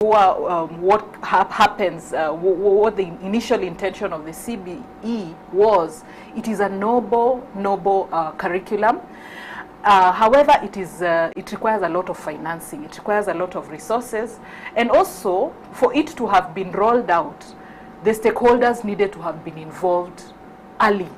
what happens, what the initial intention of the CBE was, it is a noble curriculum. However, it requires a lot of financing, it requires a lot of resources, and also for it to have been rolled out, the stakeholders needed to have been involved early.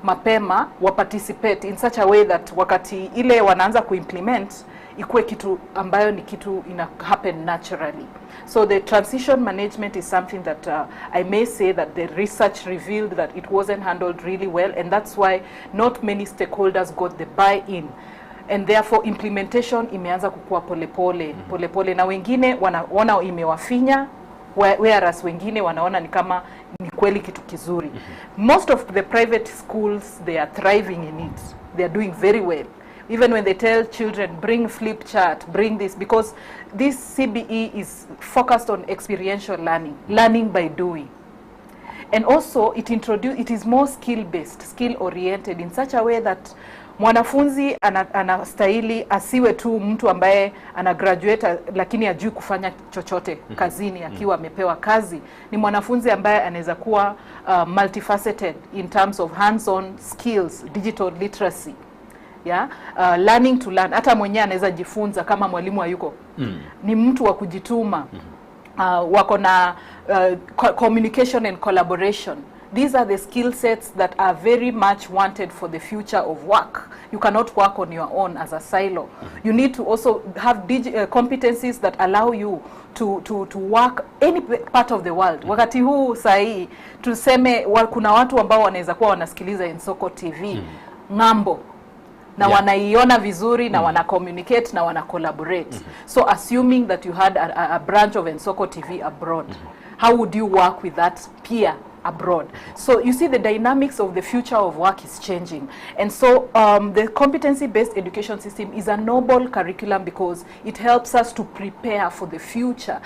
Mapema wa participate in such a way that wakati ile wanaanza kuimplement ikuwe kitu ambayo ni kitu ina happen naturally. So the transition management is something that I may say that the research revealed that it wasn't handled really well, and that's why not many stakeholders got the buy-in, and therefore implementation imeanza kukua polepole na wengine wanaona imewafinya, whereas wengine wanaona ni kama ni kweli kitu kizuri. Most of the private schools, they are thriving in it. They are doing very well. Even when they tell children, bring flip chart, bring this, because this CBE is focused on experiential learning by doing. And also it is more skill-based, skill-oriented in such a way that mwanafunzi anastahili asiwe tu mtu ambaye anagraduate lakini hajui kufanya chochote kazini akiwa amepewa kazi. Ni mwanafunzi ambaye anaweza kuwa multifaceted in terms of hands-on skills, digital literacy. Yeah? Learning to learn. Hata mwenyewe anaweza jifunza kama mwalimu hayuko. Ni mtu wa kujituma. Wako na communication and collaboration. These are the skill sets that are very much wanted for the future of work. You cannot work on your own as a silo. You need to also have competencies that allow you to work any part of the world. Wakati huu sahi tuseme kuna watu ambao wanaweza kuwa wanasikiliza Ensoko TV ngambo na wanaiona vizuri na wana communicate na wana collaborate. So assuming that you had a branch of Ensoko TV abroad, how would you work with that peer abroad? So you see the dynamics of the future of work is changing, and so the competency-based education system is a noble curriculum because it helps us to prepare for the future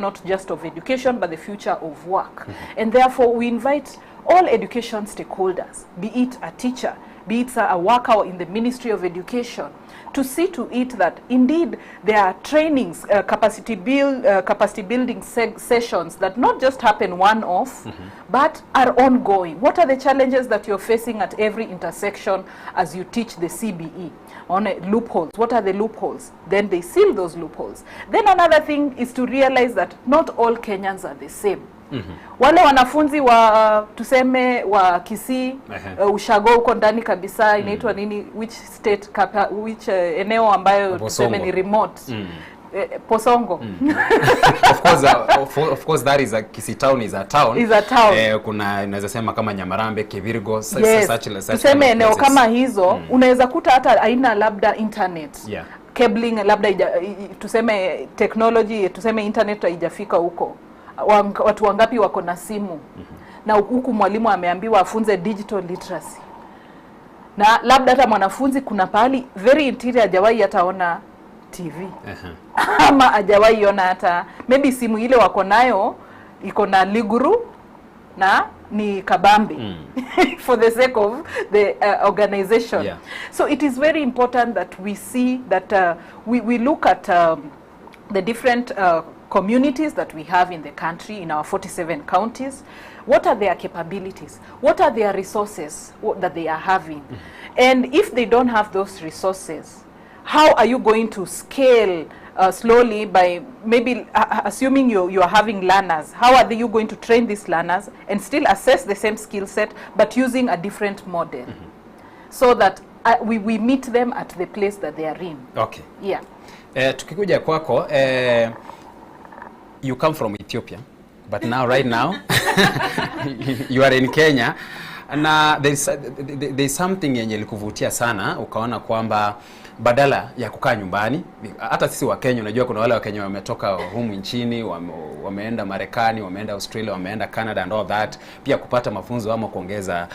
not just of education but the future of work. And therefore we invite all education stakeholders, be it a teacher, be it a worker in the Ministry of Education, to see to it that indeed there are trainings, capacity building sessions that not just happen one-off, but are ongoing. What are the challenges that you're facing at every intersection as you teach the CBE? On loopholes. What are the loopholes? Then they seal those loopholes. Then another thing is to realize that not all Kenyans are the same. Wale wanafunzi wa tuseme wa Kisii, ushago uko ndani kabisa, inaitwa nini, which state, which eneo ambayo tuseme ni remote. Posongo. Of course that is a Kisii town is a town. Kuna inaweza sema kama Nyamarambe, Kibirigo, such tuseme eneo kama hizo unaweza kuta hata aina labda internet. Cabling labda tuseme technology, tuseme internet haijafika huko. Watu wangapi wako na simu? Na huku mwalimu ameambiwa afunze digital literacy. Na labda hata mwanafunzi kuna pahali very interior hajawahi hataona TV. Ama hajawahi ona hata maybe simu ile wako nayo iko na liguru na ni kabambi for the sake of the organization. So it is very important that we see that we look at the different communities that we have in the country, in our 47 counties. What are their capabilities? What are their resources that they are having? And if they don't have those resources, how are you going to scale slowly by maybe assuming you are having learners? How are you going to train these learners and still assess the same skill set but using a different model so that we meet them at the place that they are in? Okay. Yeah. Tukikuja kwako, you come from Ethiopia, but now right now you are in Kenya, na there's something yenye likuvutia sana ukaona kwamba badala ya kukaa nyumbani, hata sisi wa Kenya unajua kuna wale wa Kenya wametoka humu nchini, wameenda Marekani, wameenda Australia, wameenda Canada and all that, pia kupata mafunzo ama kuongeza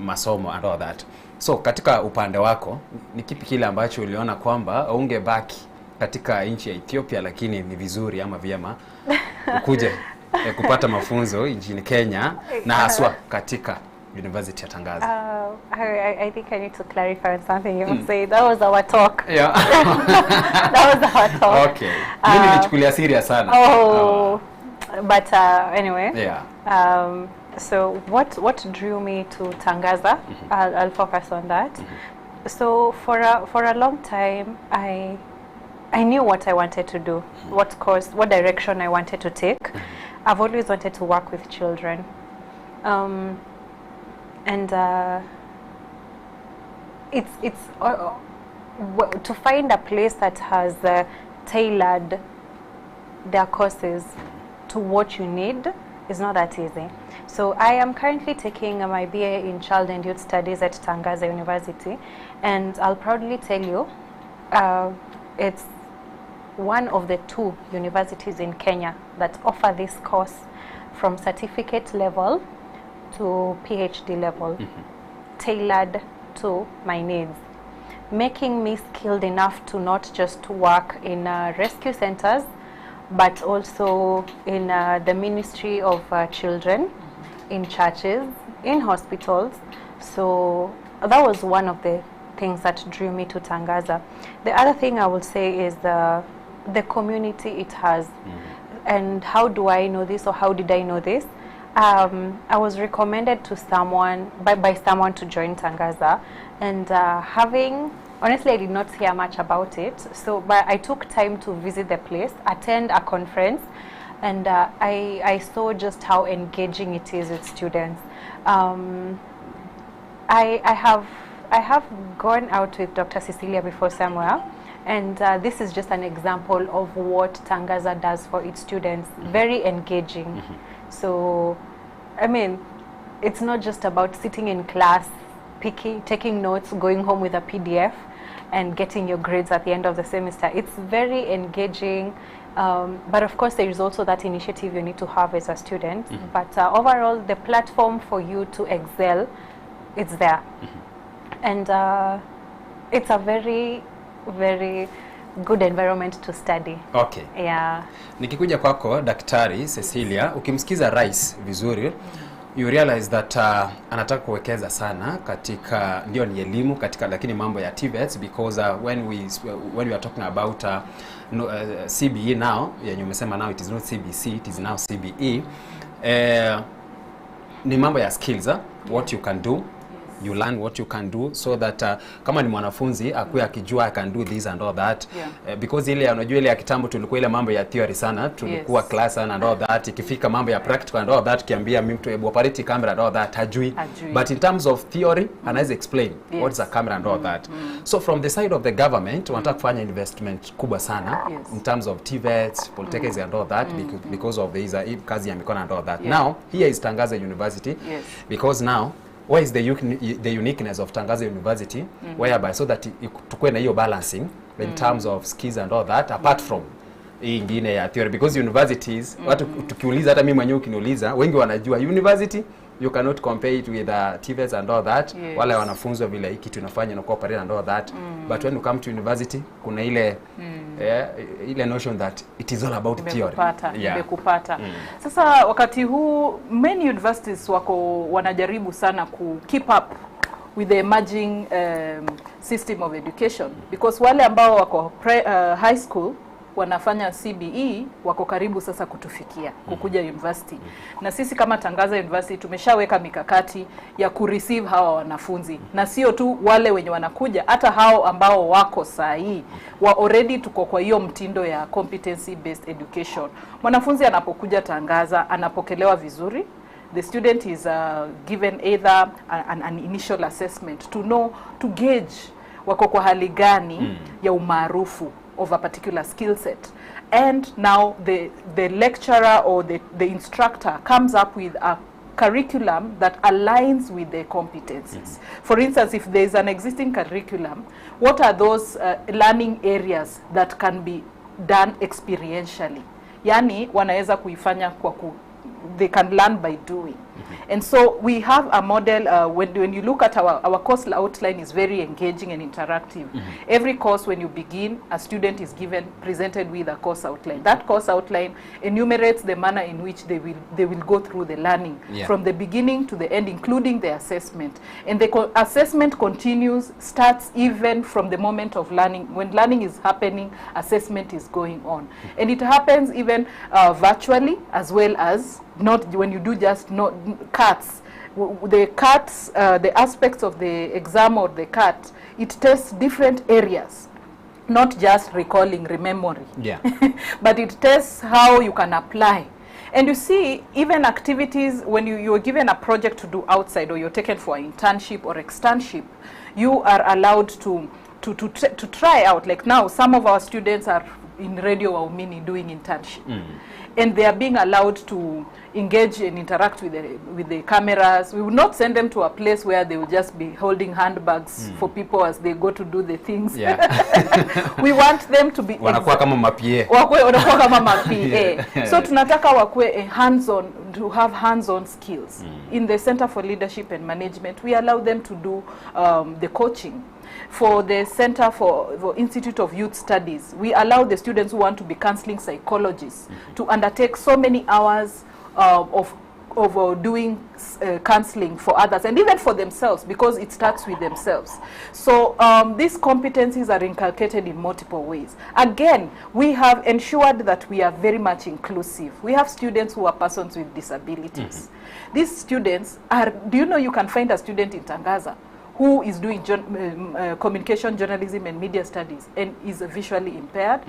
masomo and all that. So katika upande wako ni kipi kile ambacho uliona kwamba ungebaki katika nchi ya Ethiopia lakini ni vizuri ama vyema ukuje kupata mafunzo nchini Kenya na haswa katika University ya Tangaza? I think I need to clarify on something you say. That was our talk. Yeah. That was our talk. Okay. Mimi nilichukulia serious sana. But anyway. Yeah. So what drew me to Tangaza? I'll focus on that. So for a long time, I knew what I wanted to do, what course, what direction I wanted to take. I've always wanted to work with children, and it's to find a place that has tailored their courses to what you need is not that easy. So I am currently taking my BA in Child and Youth Studies at Tangaza University, and I'll proudly tell you, it's one of the 2 universities in Kenya that offer this course from certificate level to PhD level, tailored to my needs, making me skilled enough to not just work in rescue centers, but also in the Ministry of Children, in churches, in hospitals. So that was one of the things that drew me to Tangaza. The other thing I would say is the community it has. And how do I know this, or how did I know this? I was recommended to someone by someone to join Tangaza, and honestly, I did not hear much about it. So, but I took time to visit the place, attend a conference, and I saw just how engaging it is with students. I have gone out with Dr. Cecilia before somewhere, and this is just an example of what Tangaza does for its students. Very engaging. So, I mean, it's not just about sitting in class, taking notes, going home with a PDF, and getting your grades at the end of the semester. It's very engaging. But of course, there is also that initiative you need to have as a student. But overall, the platform for you to excel, it's there. And it's a very, very good environment to study. Okay. Yeah. Nikikuja kwako Daktari Cecilia, ukimsikiza Rais vizuri, you realize that anataka kuwekeza sana katika, ndio ni elimu katika, lakini mambo ya TVETs, because when we are talking about CBE now, yenye umesema now it is not CBC, it is now CBE, ni mambo ya skills, what you can do. You learn what you can do, so that kama ni mwanafunzi akuwe akijua I can do this and all that. Because ile unajua ile ya kitambo tulikuwa ile mambo ya theory sana, tulikuwa class and all that, ikifika mambo ya practical and all that, kiambia mtu hebu operate camera and all that hajui. But in terms of theory anaweza explain what's a camera and all that. So from the side of the government wanataka kufanya investment kubwa sana in terms of TVETs, polytechnics and all that, because of the kazi ya mikono and all that. Now here is Tangaza University, because now where is the uniqueness of Tangaza University, whereby so that tukue na hiyo balancing in terms of skills and all that, apart from hii ingine ya theory, because universities, watu tukiuliza, hata mimi mwenyewe ukiniuliza, wengi wanajua university you cannot compare it with TVETs and all that. Wale wanafunzwa vile hiki tunafanya na cooperate and all that. But when you come to university, kuna ile ile notion that it is all about theory. Imekupata. Sasa wakati huu many universities wanajaribu sana ku keep up with the emerging system of education, because wale ambao wako high school wanafanya CBE wako karibu sasa kutufikia kukuja university. Na sisi kama Tangaza University tumeshaweka mikakati ya kureceive hawa wanafunzi, na sio tu wale wenye wanakuja, hata hao ambao wako sahi wa already tuko kwa hiyo mtindo ya competency based education. Mwanafunzi anapokuja Tangaza anapokelewa vizuri. The student is given either an initial assessment to gauge wako kwa hali gani ya umaarufu of a particular skill set, and now the lecturer or the instructor comes up with a curriculum that aligns with their competencies. For instance, if there is an existing curriculum, what are those learning areas that can be done experientially? Yani wanaweza kuifanya kwa they can learn by doing. And so we have a model, when you look at our course outline is very engaging and interactive. Every course when you begin, a student is presented with a course outline. That course outline enumerates the manner in which they will go through the learning from the beginning to the end, including the assessment. And the assessment continues, starts even from the moment of learning. When learning is happening, assessment is going on. And it happens even virtually, as well as not when you do just cuts. The cuts, the aspects of the exam or the cut, it tests different areas, not just recalling, remembering. Yeah. But it tests how you can apply. And you see, even activities, when you're given a project to do outside, or you're taken for an internship or externship, you are allowed to try out. Like now, some of our students are in Radio Waumini doing internship. And they are being allowed to engage and interact with the cameras. We will not send them to a place where they will just be holding handbags for people as they go to do the things. We want them to be wanakuwa kama mapie. Wanakuwa kama mapie. So tunataka wakue hands-on, to have hands-on skills. In the Center for Leadership and Management, we allow them to do the coaching. For the Center for Institute of Youth Studies, we allow the students who want to be counseling psychologists to undertake so many hours of doing counseling for others and even for themselves, because it starts with themselves. So these competencies are inculcated in multiple ways. Again, we have ensured that we are very much inclusive. We have students who are persons with disabilities. These students are, do you know you can find a student in Tangaza who is doing communication, journalism, and media studies, and is visually impaired?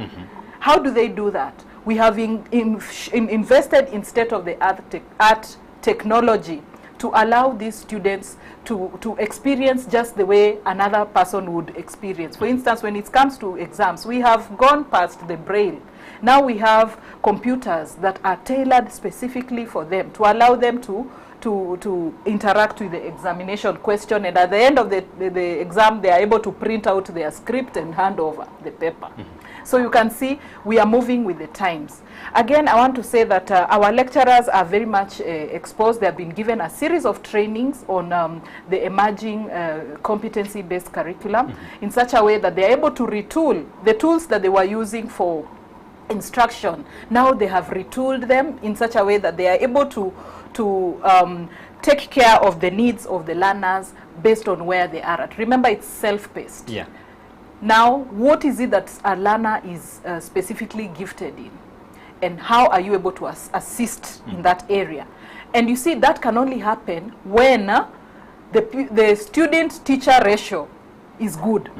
How do they do that? We have invested in state-of-the-art technology to allow these students to experience just the way another person would experience. For instance, when it comes to exams, we have gone past the braille. Now we have computers that are tailored specifically for them to allow them to interact with the examination question, and at the end of the exam they are able to print out their script and hand over the paper. So you can see we are moving with the times. Again, I want to say that our lecturers are very much exposed. They have been given a series of trainings on the emerging competency-based curriculum in such a way that they are able to retool the tools that they were using for instruction. Now they have retooled them in such a way that they are able to take care of the needs of the learners based on where they are at. Remember, it's self-paced. Yeah. Now, what is it that a learner is specifically gifted in? And how are you able to assist in that area? And you see, that can only happen when the student-teacher ratio is good.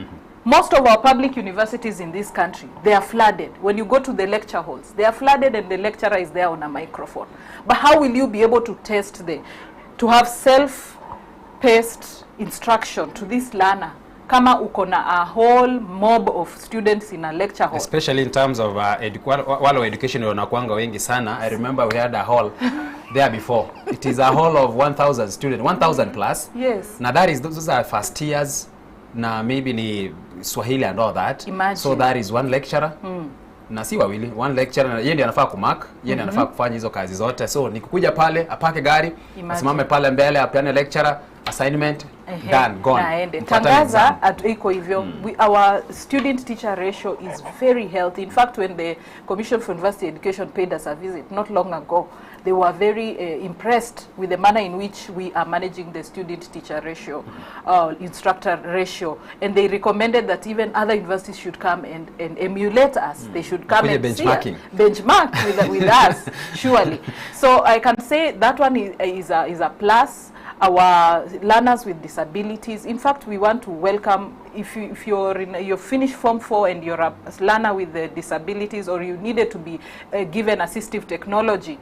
Most of our public universities in this country, they are flooded. When you go to the lecture halls, they are flooded and the lecturer is there on a microphone. But how will you be able to test to have self-paced instruction to this learner? Kama uko na a whole mob of students in a lecture hall. Especially in terms of wale education wanakuanga wengi sana. I remember we had a hall there before. It is a hall of 1,000 students, 1,000 plus. Yes. Now that is, those are first years. Na maybe ni Swahili and all that. Imagine. So that is one lecturer. Na si wawili, one lecturer, yeye ndiye anafaa kumark, yeye ndiye anafaa kufanya hizo kazi zote. So nikukuja pale, apake gari, asimame pale mbele, apeane lecturer, assignment, done, gone. Tangaza iko hivyo. Our student teacher ratio is very healthy. In fact, when the Commission for University Education paid us a visit not long ago, they were very impressed with the manner in which we are managing the student-teacher ratio, instructor ratio, and they recommended that even other universities should come and emulate us. They should come and benchmark with us, surely. So I can say that one is a plus. Our learners with disabilities, in fact, we want to welcome, if you're finished Form 4 and you're a learner with the disabilities, or you needed to be given assistive technology,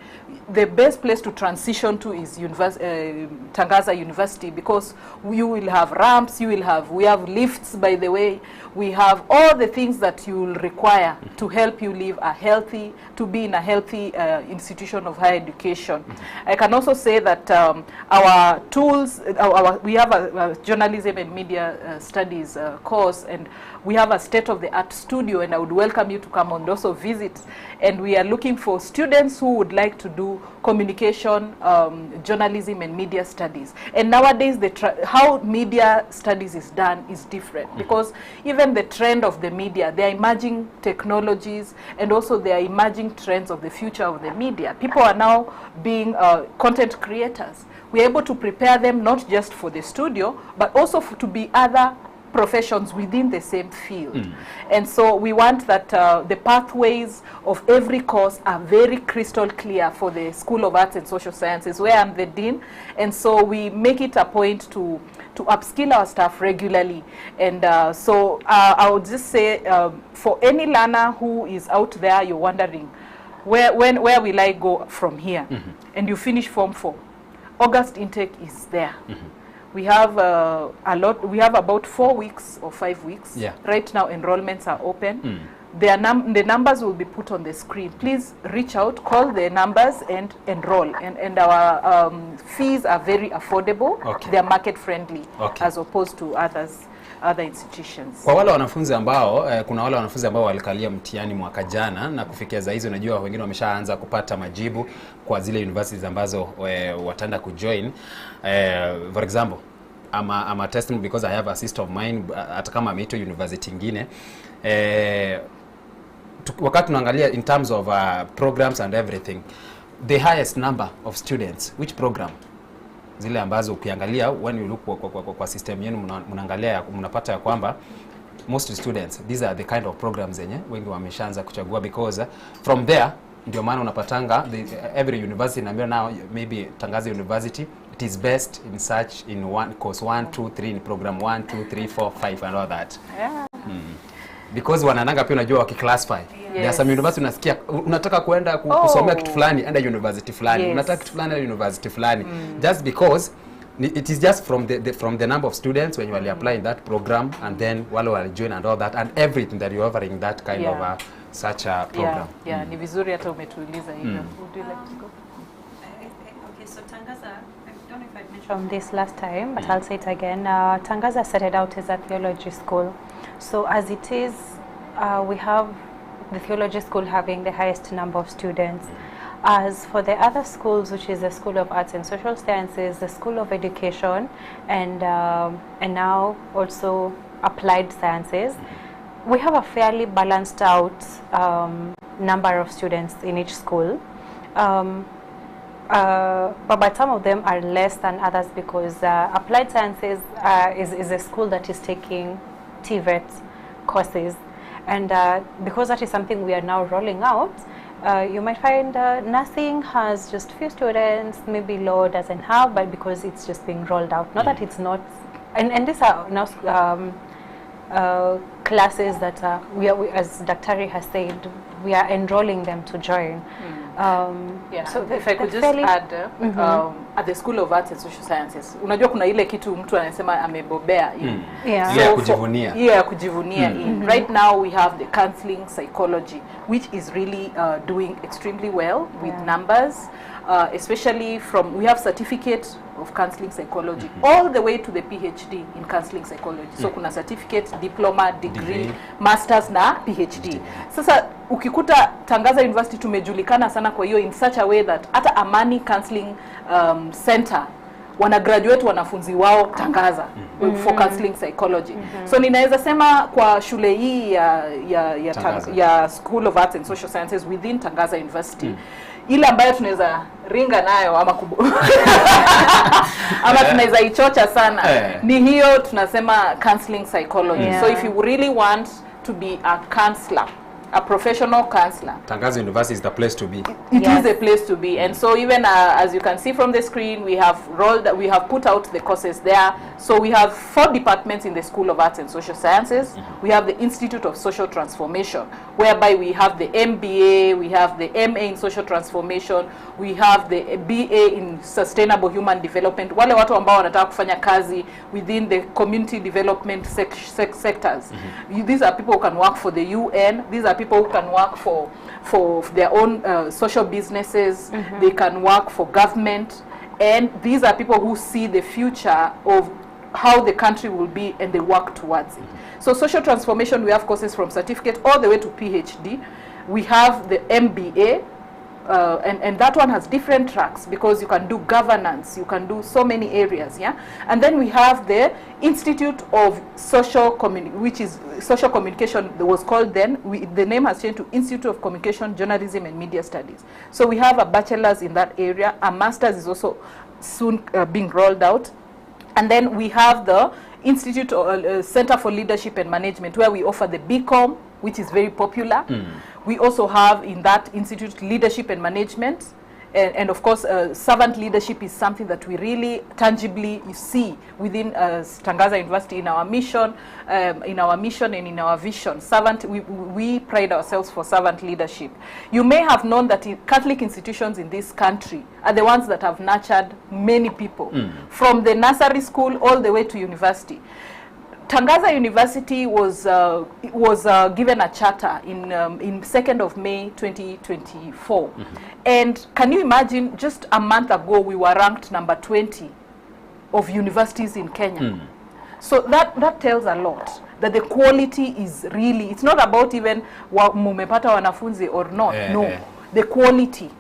the best place to transition to is Tangaza University, because you will have ramps, we have lifts, by the way, we have all the things that you will require to help you live to be in a healthy institution of higher education. I can also say that our tools, we have a journalism and media studies course, and we have a state-of-the-art studio, and I would welcome you to come and also visit. And we are looking for students who would like to do communication, journalism, and media studies. And nowadays, how media studies is done is different, because even the trend of the media, they are emerging technologies, and also they are emerging trends of the future of the media. People are now being content creators. We're able to prepare them not just for the studio, but also to be other professions within the same field. And so we want that the pathways of every course are very crystal clear for the School of Arts and Social Sciences, where I'm the dean. And so we make it a point to upskill our staff regularly. And so I would just say, for any learner who is out there, you're wondering, where will I go from here? And you finish Form 4. August intake is there. We have a lot. We have about 4 weeks or 5 weeks. Right now, enrollments are open. The numbers will be put on the screen. Please reach out, call the numbers, and enroll. And our fees are very affordable. They are market friendly, as opposed to other institutions. Kwa wale wanafunzi ambao kuna wale wanafunzi ambao walikalia mtihani mwaka jana na kufikia za hizo, unajua wengine wameshaanza kupata majibu kwa zile universities ambazo wataenda kujoin. For example, I'm a testimony because I have a sister of mine hata kama ameitwa university nyingine. Wakati tunaangalia in terms of programs and everything, the highest number of students, which program? Zile ambazo ukiangalia when you look kwa system yenu mnaangalia mnapata ya kwamba most students, these are the kind of programs zenye wengi wameshaanza kuchagua, because from there ndio maana unapatanga every university naambia now maybe Tangaza University, it is best in such in one course 1 2 3 in program 1 2 3 4 5 and all that. Because wanananga pia unajua wakiclassify. There are some university unasikia unataka kuenda kusomea kitu fulani, enda university fulani. Unataka kitu fulani, enda university fulani. Just because it is just from the number of students when you are applying that program, and then wale wale join and all that, and everything that you are offering that kind of such a program. Ni vizuri hata umetuuliza hivyo. Would you like to go? Okay, so Tangaza, I don't know if I mentioned this last time, but I'll say it again. Tangaza started out as a theology school. So as it is, we have the theology school having the highest number of students. As for the other schools, which is the School of Arts and Social Sciences, the School of Education, and now also Applied Sciences, we have a fairly balanced out number of students in each school. But some of them are less than others, because Applied Sciences is a school that is taking TVET courses, and because that is something we are now rolling out, you might find nursing has just few students, maybe law doesn't have, but because it's just being rolled out. Not that it's not, and these are now classes that we, as Dr. has said, we are enrolling them to join. So if I could just add, at the School of Arts and Social Sciences, unajua kuna ile kitu mtu anasema amebobea in. Kujivunia in. Right now we have the counseling psychology, which is really doing extremely well with numbers, especially we have certificate of counseling psychology all the way to the PhD in counseling psychology. So kuna certificate, diploma, degree, masters na PhD. Sasa ukikuta Tangaza University tumejulikana sana kwa hiyo in such a way that hata Amani Counseling Center wana graduate wanafunzi wao Tangaza for counseling psychology. So ninaweza sema kwa shule hii ya School of Arts and Social Sciences within Tangaza University, ile ambayo tunaweza ringa nayo ama ama tunaweza ichocha sana ni hiyo tunasema counseling psychology. So if you really want to be a counselor, a professional counselor, Tangaza University is the place to be. It is a place to be. And so even as you can see from the screen, we have put out the courses there. So we have 4 departments in the School of Arts and Social Sciences. We have the Institute of Social Transformation, whereby we have the MBA, we have the MA in Social Transformation, we have the BA in Sustainable Human Development. Wale watu ambao wanataka kufanya kazi within the community development sectors. These are people who can work for the UN. These are people who can work for their own social businesses. They can work for government, and these are people who see the future of how the country will be, and they work towards it. So social transformation, we have courses from certificate all the way to PhD. We have the MBA, and that one has different tracks because you can do governance, you can do so many areas, yeah. And then we have the Institute of Social which is social communication. That was called then. The name has changed to Institute of Communication, Journalism, and Media Studies. So we have a bachelor's in that area. A master's is also soon being rolled out, and then we have the Institute Center for Leadership and Management, where we offer the BCom, which is very popular. We also have in that institute leadership and management, and of course servant leadership is something that we really tangibly see within Tangaza University in our mission and in our vision. We pride ourselves for servant leadership. You may have known that Catholic institutions in this country are the ones that have nurtured many people from the nursery school all the way to university. Tangaza University was given a charter in 2nd of May 2024. And can you imagine, just a month ago, we were ranked number 20 of universities in Kenya. So that tells a lot, that the quality is really, it's not about even mumepata wanafunzi or not, no, the quality.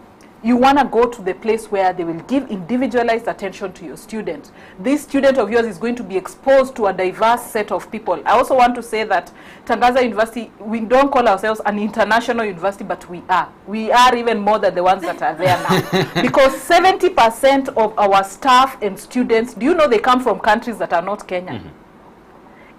You want to go to the place where they will give individualized attention to your student. This student of yours is going to be exposed to a diverse set of people. I also want to say that Tangaza University, we don't call ourselves an international university, but we are. We are even more than the ones that are there now. Because 70% of our staff and students, do you know they come from countries that are not Kenya?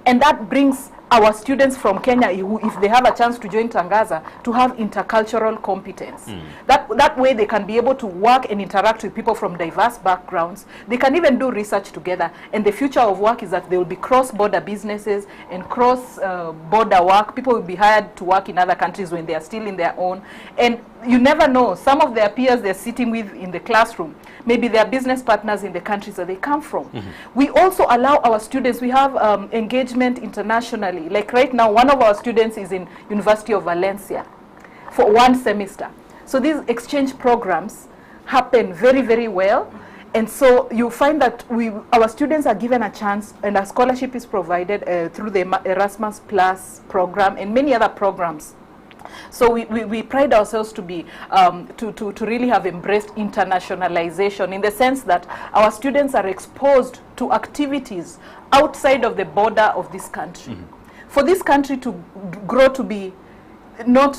And that brings our students from Kenya, who, if they have a chance to join Tangaza, to have intercultural competence. That way they can be able to work and interact with people from diverse backgrounds. They can even do research together. And the future of work is that there will be cross-border businesses and cross-border work. People will be hired to work in other countries when they are still in their own. And you never know, some of their peers they're sitting with in the classroom, maybe they are business partners in the countries that they come from. We also allow our students, we have engagement internationally. Like right now, one of our students is in University of Valencia for 1 semester. So these exchange programs happen very, very well. And so you find that our students are given a chance, and a scholarship is provided through the Erasmus Plus program and many other programs. So we pride ourselves to be to really have embraced internationalization, in the sense that our students are exposed to activities outside of the border of this country. For this country to grow to be not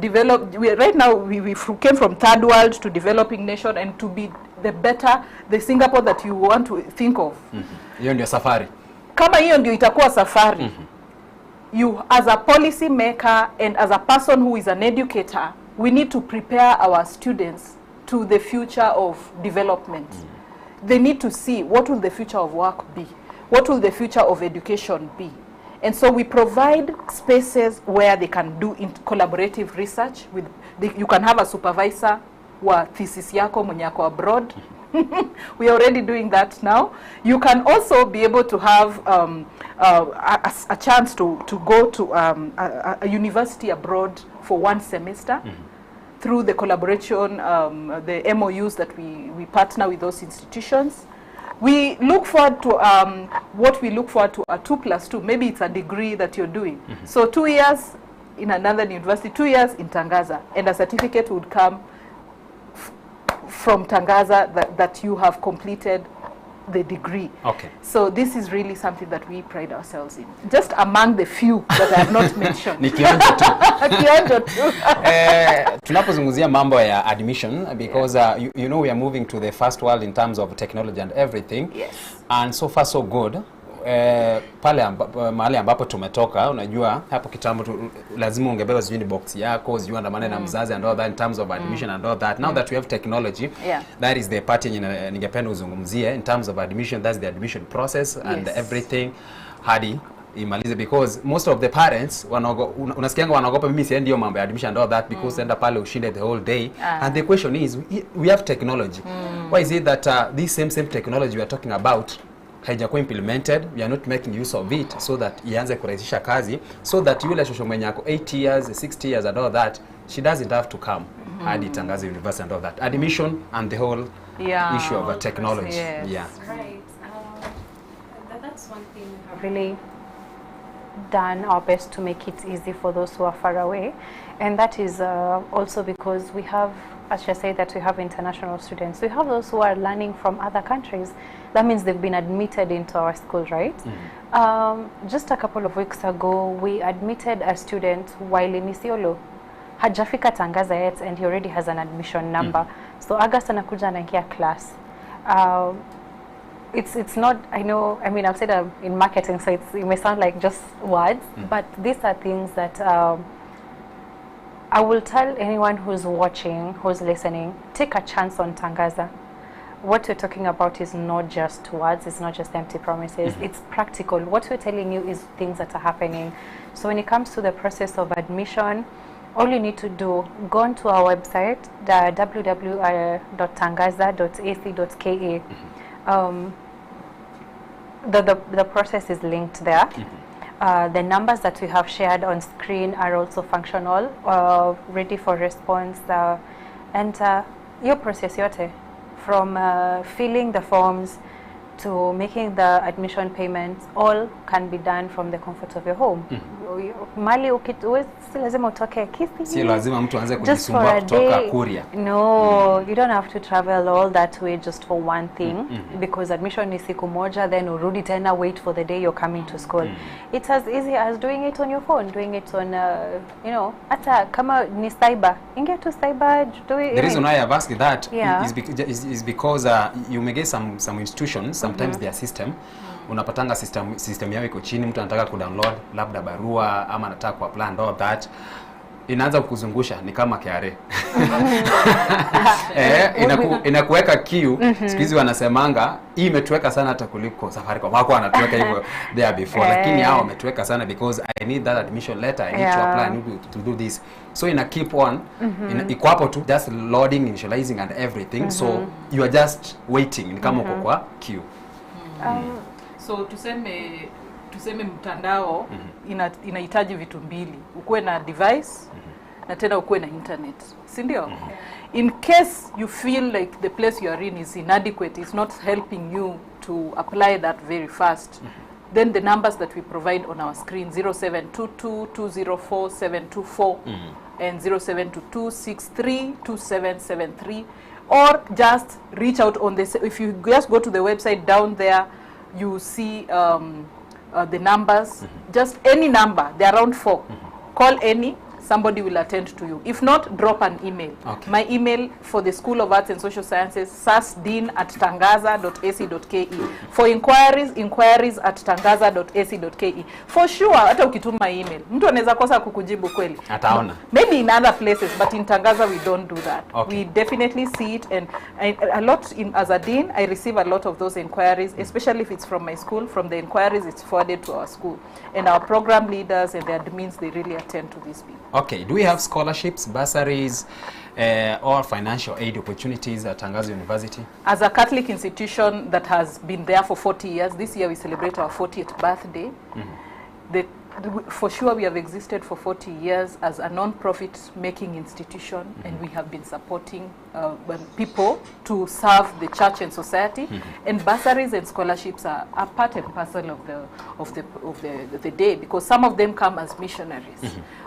developed, right now we came from third world to developing nation, and to be the Singapore that you want to think of. Hiyo ndio safari. Kama hiyo ndio itakuwa safari. You, as a policy maker and as a person who is an educator, we need to prepare our students to the future of development. They need to see, what will the future of work be? What will the future of education be? And so we provide spaces where they can do collaborative research. You can have a supervisor wa thesis yako mwenye yako abroad. We are already doing that now. You can also be able to have a chance to go to a university abroad for 1 semester through the collaboration, the MOUs that we partner with those institutions. We look forward to what we look forward to, a 2+2. Maybe it's a degree that you're doing. So 2 years in another university, 2 years in Tangaza, and a certificate would come from Tangaza that you have completed the degree. Okay. So this is really something that we pride ourselves in. Just among the few that I have not mentioned. Ni kionjo tu. Kionjo tu. Tunapozungumzia mambo ya admission, because you know we are moving to the first world in terms of technology and everything. Yes. And so far so good. Mahali ambapo tumetoka, unajua hapo kitambo lazima ungebeba sijui ni box yako, sijui andamane na mzazi and all that in terms of admission and all that. Now that we have technology, that is the part ningependa uzungumzie in terms of admission. That's the admission process and everything hadi imalize, because most of the parents unasikianga wanaogopa mimi siendi hiyo mambo ya admission and all that, because enda pale ushinde the whole day. And the question is, we have technology. Why is it that this same technology we are talking about haijakuwa implemented? We are not making use of it so that ianze kurahisisha kazi, so that yule shosho mwenye ako 8 years, 60 years and all that, she doesn't have to come hadi Tangaza University and all that. Admission and the whole issue of technology. Yes. Right. That's have really done our best to make it easy for those who are far away, and that is also because we have, as I say, that we have international students. We have those who are learning from other countries. That means they've been admitted into our school, right? Just a couple of weeks ago, we admitted a student while in Isiolo. Hajafika Tangaza yet, and he already has an admission number. So August anakuja anaingia class. It's not, I know, I mean, I've said in marketing, so it may sound like just words, but these are things that I will tell anyone who's watching, who's listening, take a chance on Tangaza. What we're talking about is not just words, it's not just empty promises, it's practical. What we're telling you is things that are happening. So when it comes to the process of admission, all you need to do, go onto our website, www.tangaza.ac.ke. The process is linked there. The numbers that we have shared on screen are also functional, ready for response, and your process yote, from filling the forms to making the admission payments, all can be done from the comfort of your home. Mali si lazima utoke Kisii. Si lazima mtu aanze kujisumbua kutoka Kuria. No, you don't have to travel all that way just for one thing, because admission ni siku moja, then urudi tena, wait for the day you're coming to school. It's as easy as doing it on your phone, doing it on, you know, hata kama ni cyber, ingia to cyber, do it. The reason why I've asked that is because you may get some institutions, sometimes their system, unapatanga system yao iko chini, mtu anataka kudownload labda barua ama anataka kuapply and all that, inaanza kukuzungusha ni kama KRA. Inakuweka queue. Siku hizi wanasemanga hii imetuweka sana hata kuliko Safaricom. Wako wanatuweka hivyo there before, lakini hao wametuweka sana because I need that admission letter, I need to apply, I need to do this. So ina keep on, iko hapo tu, just loading, initializing and everything. So you are just waiting, ni kama uko kwa queue. So tuseme mtandao inahitaji vitu mbili, ukuwe na device na tena ukuwe na internet, si ndio? In case you feel like the place you are in is inadequate, it's not helping you to apply that very fast, then the numbers that we provide on our screen, 0722204724 and 0722632773, or just reach out on this. If you just go to the website down there, you see the numbers, just any number, there are around 4. Call any, somebody will attend to you. If not, drop an email. My email for the School of Arts and Social Sciences, sasdean@tangaza.ac.ke. For inquiries at tangaza.ac.ke. For sure, hata ukituma email, mtu anaweza kosa kukujibu kweli. Ataona. Maybe in other places, but in Tangaza we don't do that. We definitely see it, and a lot as a dean, I receive a lot of those inquiries, especially if it's from my school. From the inquiries, it's forwarded to our school. And our program leaders and the admins, they really attend to these people. Okay, do we have scholarships, bursaries, or financial aid opportunities at Tangaza University? As a Catholic institution that has been there for 40 years, this year we celebrate our 40th birthday. For sure we have existed for 40 years as a non-profit making institution, and we have been supporting people to serve the church and society. And bursaries and scholarships are part and parcel of the day, because some of them come as missionaries.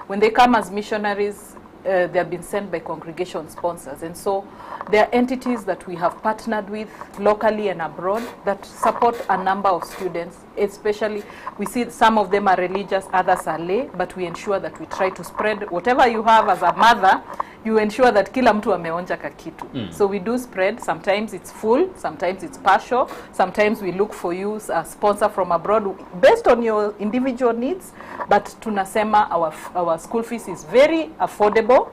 When they come as missionaries, they have been sent by congregation sponsors, and so there are entities that we have partnered with locally and abroad that support a number of students. Especially, we see some of them are religious, others are lay, but we ensure that we try to spread whatever you have as a mother. You ensure that kila mtu ameonja kakitu. So we do spread. Sometimes it's full, sometimes it's partial, sometimes we look for you a sponsor from abroad based on your individual needs. But tunasema our school fees is very affordable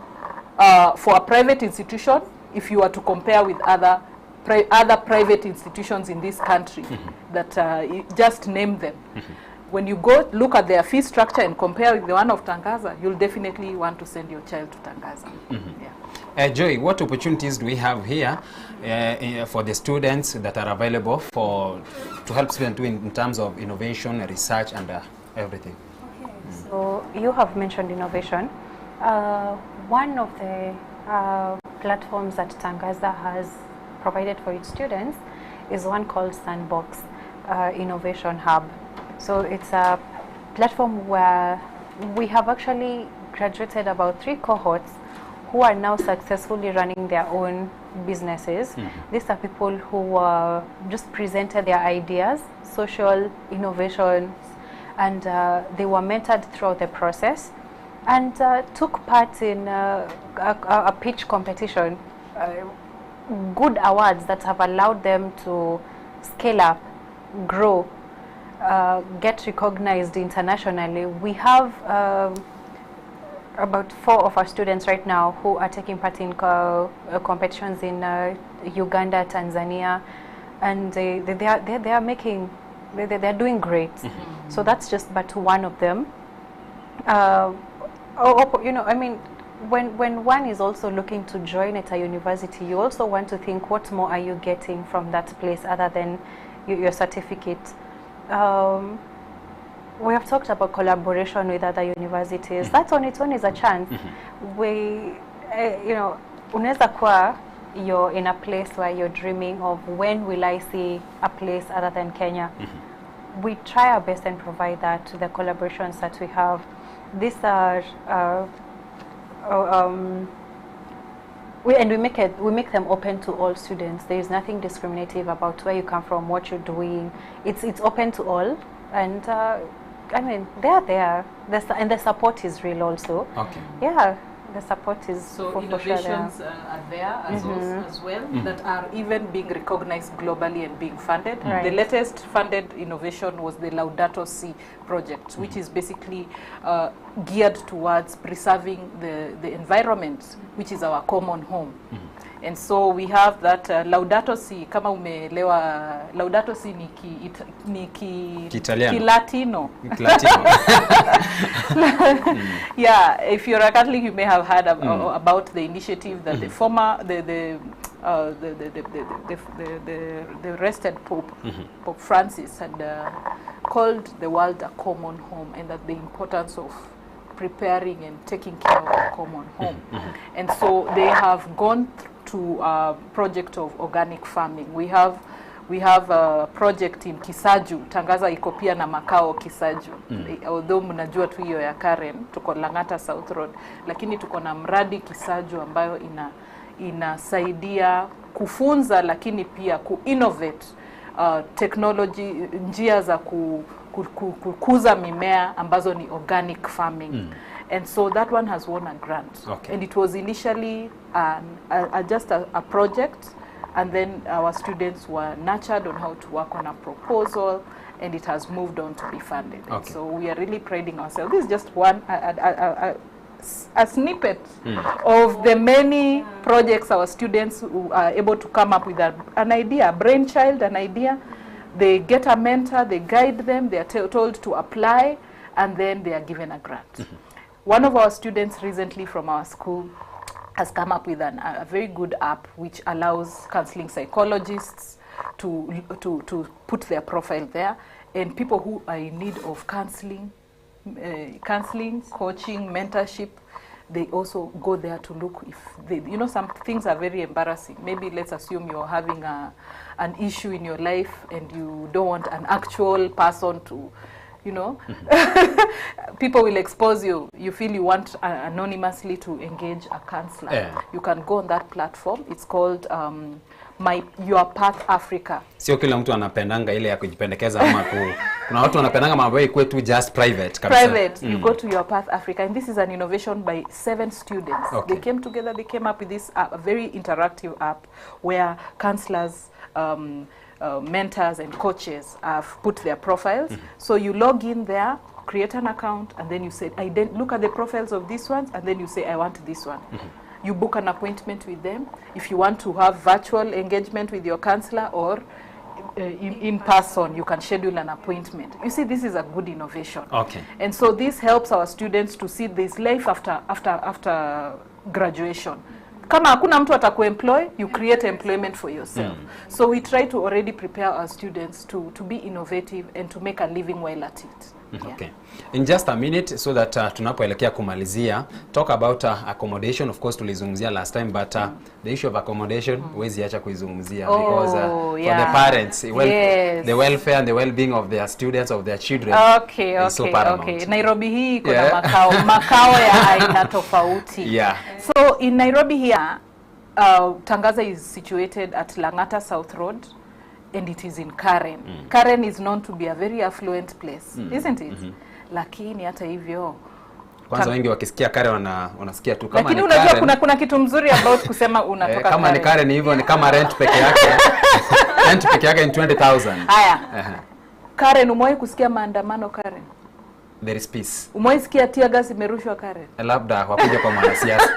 for a private institution if you are to compare with other private institutions in this country that just name them. When you go look at their fee structure and compare with the one of Tangaza, you'll definitely want to send your child to Tangaza. Joy, what opportunities do we have here for the students that are available to help students do in terms of innovation, research, and everything? Okay, so you have mentioned innovation. One of the platforms that Tangaza has provided for its students is one called Sandbox Innovation Hub. So it's a platform where we have actually graduated about 3 cohorts who are now successfully running their own businesses. These are people who just presented their ideas, social innovations, and they were mentored throughout the process and took part in a pitch competition, good awards that have allowed them to scale up, grow, get recognized internationally. We have about 4 of our students right now who are taking part in competitions in Uganda, Tanzania, and they are doing great. So that's just but one of them. You know, I mean, when one is also looking to join at a university, you also want to think, what more are you getting from that place other than your certificate? We have talked about collaboration with other universities. That on its own is a chance. We, you know, unaweza kuwa you're in a place where you're dreaming of, when will I see a place other than Kenya? We try our best and provide that to the collaborations that we have. These are we make them open to all students. There is nothing discriminative about where you come from, what you're doing. It's open to all, and I mean, they're there. And the support is real also. Okay. Yeah, the support is so for innovations sure there. are there as well that are even being recognized globally and being funded. Right. The latest funded innovation was the Laudato Si project, which is basically geared towards preserving the environment, which is our common home. And so we have that Laudato Si, kama umeelewa, Laudato Si ni Kilatino. Yeah, if you're a Catholic, you may have heard about the initiative that the former, the arrested Pope, Pope Francis, had called the world a common home, and that the importance of preparing and taking care of a common home. And so they have gone to a project of organic farming. We have a project in Kisaju. Tangaza iko pia na makao Kisaju. Although mnajua tu hiyo ya Karen, tuko Langata South Road, lakini tuko na mradi Kisaju ambayo inasaidia kufunza, lakini pia ku-innovate technology, njia za kukuza mimea ambazo ni organic farming. And so that one has won a grant. Okay. And it was initially just a project, and then our students were nurtured on how to work on a proposal, and it has moved on to be funded. Okay. And so we are really priding ourselves. This is just one, a snippet of the many projects our students who are able to come up with an idea, a brainchild, an idea. They get a mentor, they guide them, they are told to apply, and then they are given a grant. One of our students recently from our school has come up with a very good app which allows counseling psychologists to put their profile there, and people who are in need of counseling, coaching, mentorship, they also go there to look if they, you know, some things are very embarrassing. Maybe let's assume you're having an issue in your life and you don't want an actual person to, you know, people will expose you. You feel you want anonymously to engage a counselor. Yeah. You can go on that platform. It's called Your Path Africa. Sio kila mtu anapendanga ile ya kujipendekeza ama kuna watu wanapendanga mambo ikuwe tu just private kabisa. Private. You go to Your Path Africa, and this is an innovation by 7 students. Okay. They came together, they came up with this app, a very interactive app where counselors, mentors and coaches have put their profiles. So you log in there, create an account, and then you say, look at the profiles of these ones, and then you say, I want this one. You book an appointment with them. If you want to have virtual engagement with your counselor or in person, you can schedule an appointment. You see, this is a good innovation. Okay. And so this helps our students to see this life after graduation. Kama hakuna mtu atakuemploy, you create employment for yourself. So we try to already prepare our students to be innovative and to make a living while at it. Yeah. Okay. In just a minute, so that tunapoelekea kumalizia, talk about accommodation. Of course tulizungumzia last time, but the issue of accommodation huwezi acha kuizungumzia, because for the parents, the welfare and the well-being of their students, of their children, is so paramount. Okay. Nairobi hii kuna makao ya aina tofauti. Yeah. So in Nairobi here, Tangaza is situated at Langata South Road, and it is in Karen. Karen is known to be a very affluent place, isn't it? Lakini hata hivyo kwanza wengi wakisikia Karen wanasikia tu kama lakini unajua kuna kitu mzuri about kusema unatoka kama Karen. Ni Karen hivyo ni kama rent peke yake. Rent peke yake ni 20,000. Haya. Karen, umewahi kusikia maandamano Karen? There is peace. Umewahi sikia tear gas imerushwa Karen? Labda wakuja kwa mwanasiasa.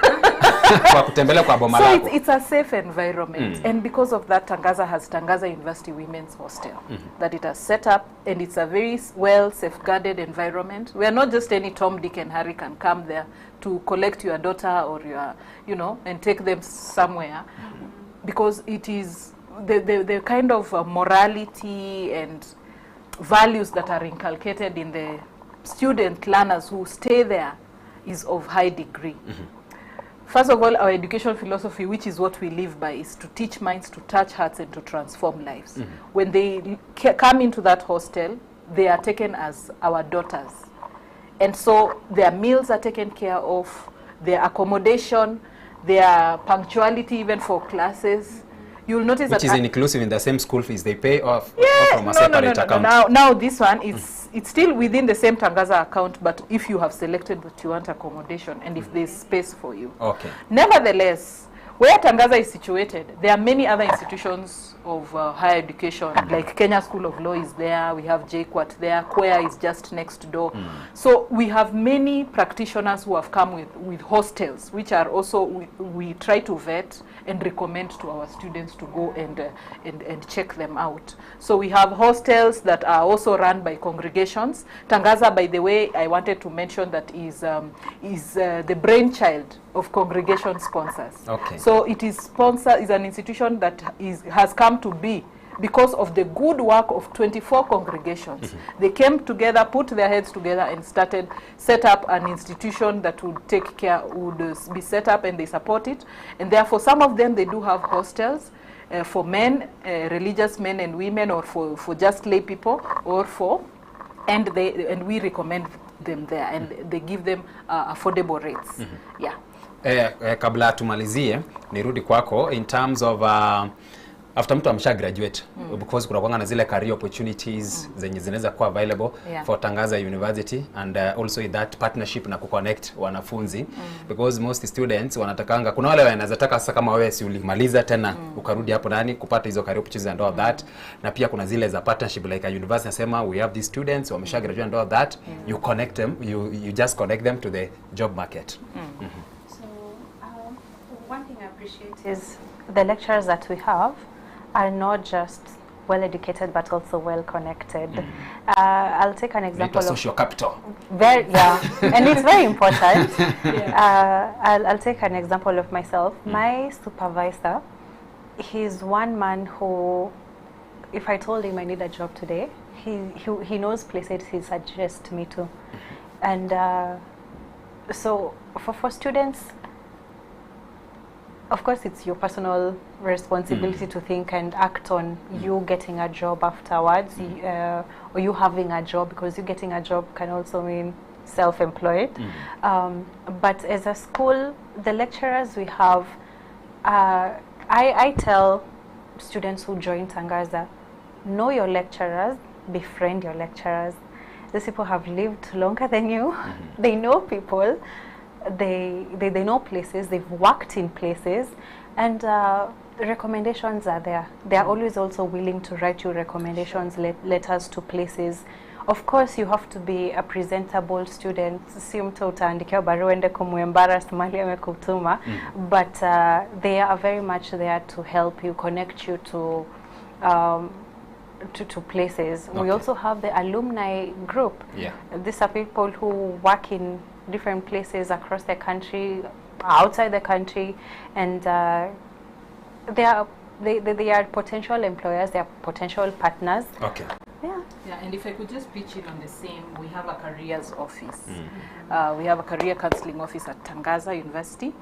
Kwa kutembelea kwa boma lako. So it's a safe environment, and because of that Tangaza has Tangaza University Women's Hostel that it has set up, and it's a very well safeguarded environment. We are not just any Tom, Dick and Harry can come there to collect your daughter or your, and take them somewhere, because it is the kind of morality and values that are inculcated in the student learners who stay there is of high degree. First of all, our education philosophy, which is what we live by, is to teach minds, to touch hearts, and to transform lives. When they come into that hostel, they are taken as our daughters. And so their meals are taken care of, their accommodation, their punctuality even for classes. You'll notice which that is inclusive in the same school fees they pay off from a separate account. Now this one is it's still within the same Tangaza account, but if you have selected that you want accommodation and if there's space for you. Okay. Nevertheless, where Tangaza is situated, there are many other institutions of higher education, like Kenya School of Law is there, we have JKUAT there, Kwea is just next door. So we have many practitioners who have come with hostels, which are also, we try to vet and recommend to our students to go and check them out. So we have hostels that are also run by congregations. Tangaza, by the way, I wanted to mention that is the brainchild of congregation sponsors. Okay. So it is an institution that has come to be because of the good work of 24 congregations. They came together, put their heads together, and set up an institution that would take care, would be set up, and they support it. And therefore, some of them, they do have hostels for men, religious men and women, or for just lay people, and we recommend them there, and they give them affordable rates. Yeah. Kabla tumalizie, nirudi kwako in terms of after mtu amesha graduate, because kuna kwanga na zile career opportunities zenye zinaweza kuwa available for Tangaza University, and also in that partnership na kuconnect wanafunzi, because most students wanatakanga, kuna wale wanaweza taka sasa kama wewe si ulimaliza tena ukarudi hapo ndani kupata hizo career opportunities and all that, na pia kuna zile za partnership like a university nasema we have these students wamesha graduate and all that, you connect them, you just connect them to the job market. So one thing I appreciate is the lecturers that we have are not just well educated but also well connected. I'll take an example of social capital. And it's very important. I'll take an example of myself. My supervisor, he's one man who, if I told him I need a job today, he knows places he suggests me to. And so for students, of course, it's your personal responsibility to think and act on you getting a job afterwards, or you having a job, because you getting a job can also mean self-employed. But as a school, the lecturers we have, I tell students who join Tangaza, know your lecturers, befriend your lecturers. These people have lived longer than you. They know people. They know places, they've worked in places, and the recommendations are there. They are always also willing to write you recommendations, letters to places. Of course, you have to be a presentable student. Si mtu utaandikia barua ende kumuembarrass mali amekutuma, but they are very much there to help you, connect you to places. We also have the alumni group. These are people who work in different places across the country, outside the country, and they are potential employers, they are potential partners. Okay. Yeah, and if I could just pitch in on the same, we have a careers office. We have a career counseling office at Tangaza University,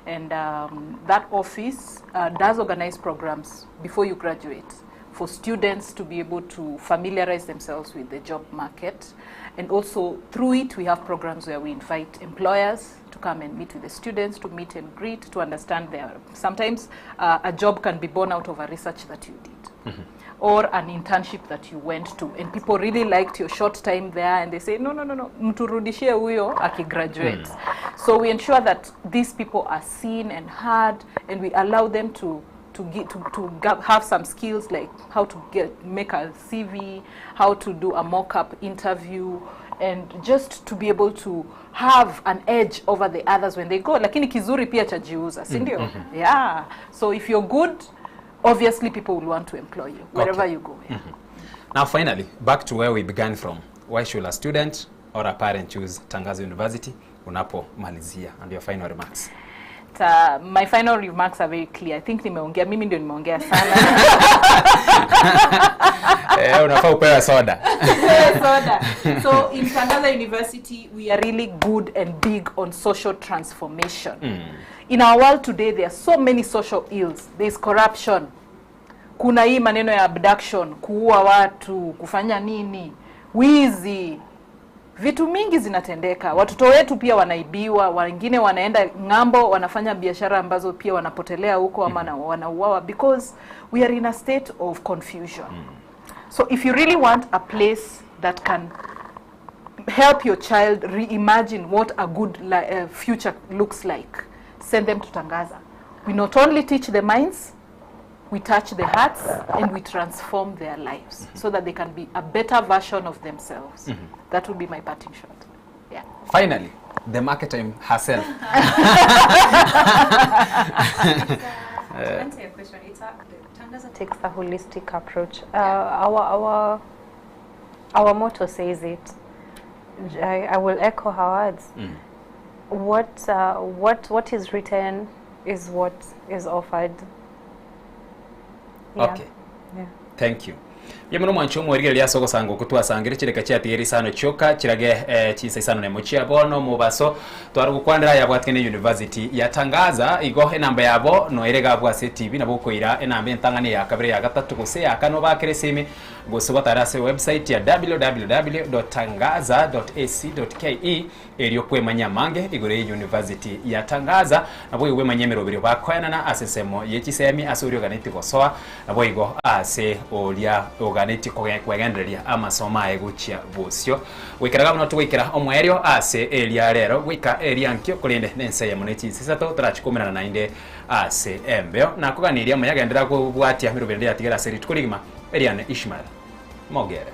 and that office does organize programs before you graduate for students to be able to familiarize themselves with the job market. And also through it, we have programs where we invite employers to come and meet with the students, to meet and greet, to understand sometimes a job can be born out of a research that you did. Or an internship that you went to, and people really liked your short time there, and they say, no, mturudishie huyo akigraduate. So we ensure that these people are seen and heard, and we allow them to have some skills like how to make a CV, how to do a mock-up interview, and just to be able to have an edge over the others when they go. Lakini kizuri pia chajiuza, si ndio? Yeah. So if you're good, obviously people will want to employ you wherever you go. Yeah. Now finally, back to where we began from. Why should a student or a parent choose Tangaza University unapomalizia, and your final remarks? My final remarks are very clear. I think mimi ndio nimeongea sana. Unafaa upewe soda. So in Tangaza University, we are really good and big on social transformation. In our world today, there are so many social ills. There is corruption. Kuna hii maneno ya abduction, kuua watu, kufanya nini, wizi. Vitu mingi zinatendeka. Watoto wetu pia wanaibiwa, wengine wanaenda ngambo, wanafanya biashara ambazo pia wanapotelea huko ama wanauawa, because we are in a state of confusion. So if you really want a place that can help your child reimagine what a good future looks like, send them to Tangaza. We not only teach the minds, we touch the hearts, and we transform their lives so that they can be a better version of themselves. That would be my parting shot. Yeah. Finally, the marketer herself. To answer your question, Tangaza takes a holistic approach. Our motto says it. I will echo her words. What is written is what is offered. Yeah. Okay. Yeah. Thank you. Yemuno mwancho mwerigere lya soko sango kutwasangire kireka cyatiyeri sano choka kirage chisa isano ne muchia bono mubaso twaru kwandira yabwatene University ya Tangaza igo enamba yabo no erega bwase TV nabo koira enamba entangane ya kabere ya gatatu kose ya kano bakeresime goso batarase website ya www.tangaza.ac.ke eriyo kwemanya mange igore University ya Tangaza nabo iwe manyemero biro bakoyana na asesemo ye Chisemi asuri organiti gosoa nabo igo ase olia organiti kwegenderia amasoma eguchia bosyo wikaraga muno twikira omwerio ase elia rero wika elia nkyo kulinde nense ya muneti sisato trachikomera na inde ase embeo na kuganiria muyagendera kubwatia mirubende yatigera seri tukurigima Eliane Ishmael Mogere.